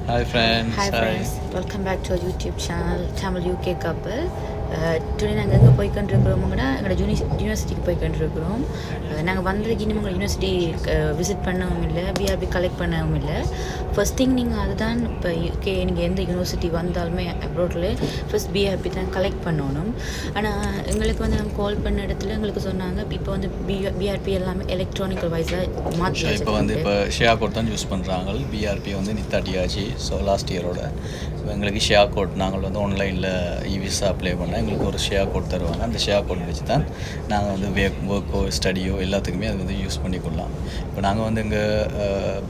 Hi friends. Hi friends, welcome back to our YouTube channel Tamil UK Couple. Today நாங்கள் எங்கே போய்க்கொண்டிருக்கிறோமுங்கன்னா எங்களோட யூனிவர்சிட்டிக்கு போய்க்கொண்டிருக்கிறோம். நாங்கள் வந்ததுக்கு இன்னும் உங்கள் யூனிவர்சிட்டி விசிட் பண்ணவும் இல்லை, பிஆர்பி கலெக்ட் பண்ணவும் இல்லை. ஃபர்ஸ்ட் திங் நீங்கள் அதுதான் இப்போ யூகே நீங்கள் எந்த யூனிவர்சிட்டி வந்தாலுமே அப்ரோடில் ஃபர்ஸ்ட் பிஆர்பி தான் கலெக்ட் பண்ணணும். ஆனால் எங்களுக்கு வந்து நம்ம கால் பண்ண இடத்துல எங்களுக்கு சொன்னாங்க இப்போ வந்து பிஆர்பி எல்லாமே எலக்ட்ரானிக்கல் வைஸாக மாற்றி இப்போ வந்து இப்போ ஷேர் கோட் தான் யூஸ் பண்ணுறாங்க. பிஆர்பி வந்து நித்தாட்டியாச்சு. ஸோ லாஸ்ட் இயரோட எங்களுக்கு ஷேர் கோட் நாங்கள் வந்து ஆன்லைனில் இவிசா அப்ளை பண்ணால் எங்களுக்கு ஒரு ஷேர் கோட் தருவாங்க. அந்த ஷேர் கோட் வச்சு தான் நாங்கள் வந்து ஒர்க்கோ ஸ்டடியோ எல்லாத்துக்குமே அது வந்து யூஸ் பண்ணிக்கொள்ளலாம். இப்போ நாங்கள் வந்து இங்கே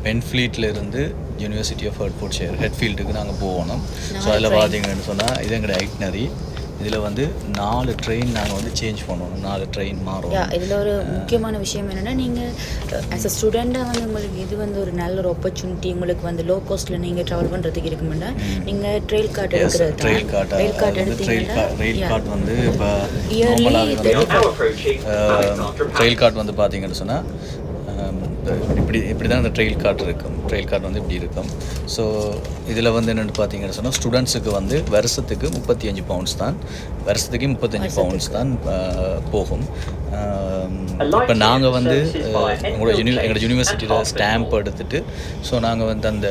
பென்ஃப்ளீட்டில் இருந்து யூனிவர்சிட்டி ஆஃப் ஹெர்ட்ஃபோர்ட்ஷயர் ஹெட்ஃபீல்டுக்கு நாங்கள் போகணும். ஸோ அதில் பார்த்தீங்கன்னு சொன்னால் இது எங்களோட ஐட்னரி. இதில் வந்து 4 ட்ரெயின் நாங்கள் வந்து சேஞ்ச் பண்ணணும், 4 ட்ரெயின் மாறும். இதில் ஒரு முக்கியமான விஷயம் என்னென்னா நீங்கள் ஆஸ் அ ஸ்டூடெண்ட்டாக வந்து உங்களுக்கு இது வந்து ஒரு நல்ல ஒரு ஆப்பர்ச்சுனிட்டி. உங்களுக்கு வந்து லோ காஸ்ட்டில் நீங்கள் ட்ராவல் பண்ணுறதுக்கு இருக்குமெண்டா நீங்கள் ட்ரெயில் கார்டு எடுக்கிறது. ட்ரெயில் கார்டு எடுத்தீங்கன்னா ரயில் கார்டு வந்து இப்போ நார்மலாக ட்ரெயில் கார்டு வந்து பார்த்தீங்கன்னு சொன்னால் இப்படி தான் அந்த ட்ரெயில் கார்டு இருக்கும். ட்ரெயில் கார்டு வந்து இப்படி இருக்கும். ஸோ இதில் வந்து என்னென்னு பார்த்தீங்கன்னு சொன்னால் ஸ்டூடெண்ட்ஸுக்கு வந்து வருஷத்துக்கு 35 பவுண்ட்ஸ் தான், வருஷத்துக்கு 35 பவுண்ட்ஸ் தான் போகும். இப்போ நாங்கள் வந்து எங்களோட யூனிவர்சிட்டியில் ஸ்டாம்ப் எடுத்துகிட்டு ஸோ நாங்கள் வந்து அந்த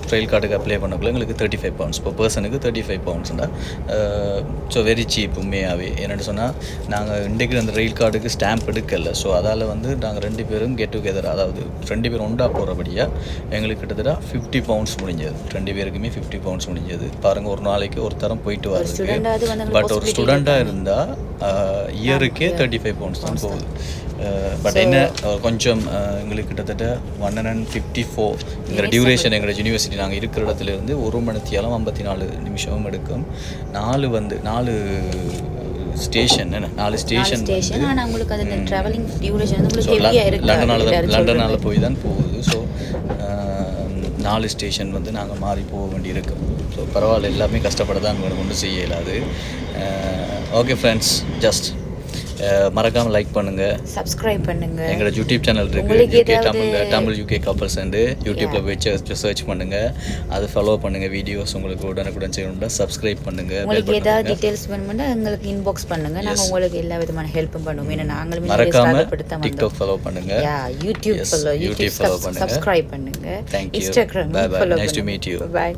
ட்ரெயில் கார்டுக்கு அப்ளை பண்ணக்குள்ள எங்களுக்கு 35 பவுண்ட்ஸ் இப்போ பர்சனுக்கு 35 பவுண்ட்ஸ்னால் ஸோ வெரி சீப் உண்மையாகவே. என்னென்னு சொன்னால் நாங்கள் இன்றைக்கு அந்த ரயில் கார்டுக்கு ஸ்டாம்ப் எடுக்கலை. ஸோ அதால் வந்து நாங்கள் 2 பேரும் கெட் டுகெதர், அதாவது 2 பேரும் ஒன்றா போகிறபடியாக எங்களுக்கு கிட்டத்தட்ட 50 பவுண்ட்ஸ் முடிஞ்சது. 2 பேருக்குமே 50 பவுண்ட்ஸ் முடிஞ்சது. பாருங்கள், ஒரு நாளைக்கு ஒரு தரம் போயிட்டு வர்றதுக்கு. பட் ஒரு ஸ்டூடெண்ட்டாக இருந்தால் இயருக்கே 35 பவுண்ட்ஸ் தான் போகுது. பட் என்ன கொஞ்சம் எங்களுக்கு கிட்டத்தட்ட 154 டியூரேஷன் எங்களோட யூனிவர்சிட்டி நாங்கள் இருக்கிற இடத்துலேருந்து 1 மணித்தியாலம் 54 நிமிஷமும் எடுக்கும். 4 ஸ்டேஷன், 4 ஸ்டேஷன் லண்டனால் போய் தான் போகுது. ஸோ 4 ஸ்டேஷன் வந்து நாங்கள் மாறி போக வேண்டியிருக்கு. ஸோ பரவாயில்ல, எல்லாமே கஷ்டப்பட தான் கொண்டு செய்ய இயலாது. ஓகே ஃப்ரெண்ட்ஸ், ஜஸ்ட் மறக்காமல் லைக் பண்ணுங்கள், சப்ஸ்கிரைப் பண்ணுங்கள். எங்களோட யூடியூப் சேனல் இருக்குது, தமிழ் யூகே கப்பல்ஸ் அண்டு யூடியூப்பில் போய் சர்ச் பண்ணுங்கள். அதை ஃபாலோ பண்ணுங்கள். வீடியோஸ் உங்களுக்கு உடனுக்குடன் செய்யணும்னா சப்ஸ்கிரைப் பண்ணுங்கள். உங்களுக்கு ஏதாவது டீட்டெயில்ஸ் வேணும்னா எங்களுக்கு இன்பாக்ஸ் பண்ணுங்கள். நாங்கள் உங்களுக்கு எல்லா விதமான ஹெல்ப்பும் பண்ணுவோம். ஏன்னா நாங்களும் மறக்காமல் டிக்டாக் ஃபாலோ பண்ணுங்கள், யூடியூப் ஃபாலோ பண்ணுங்கள், சப்ஸ்கிரைப் பண்ணுங்கள், இன்ஸ்டாகிராம் ஃபாலோ பண்ணுங்கள். Nice to meet you. By.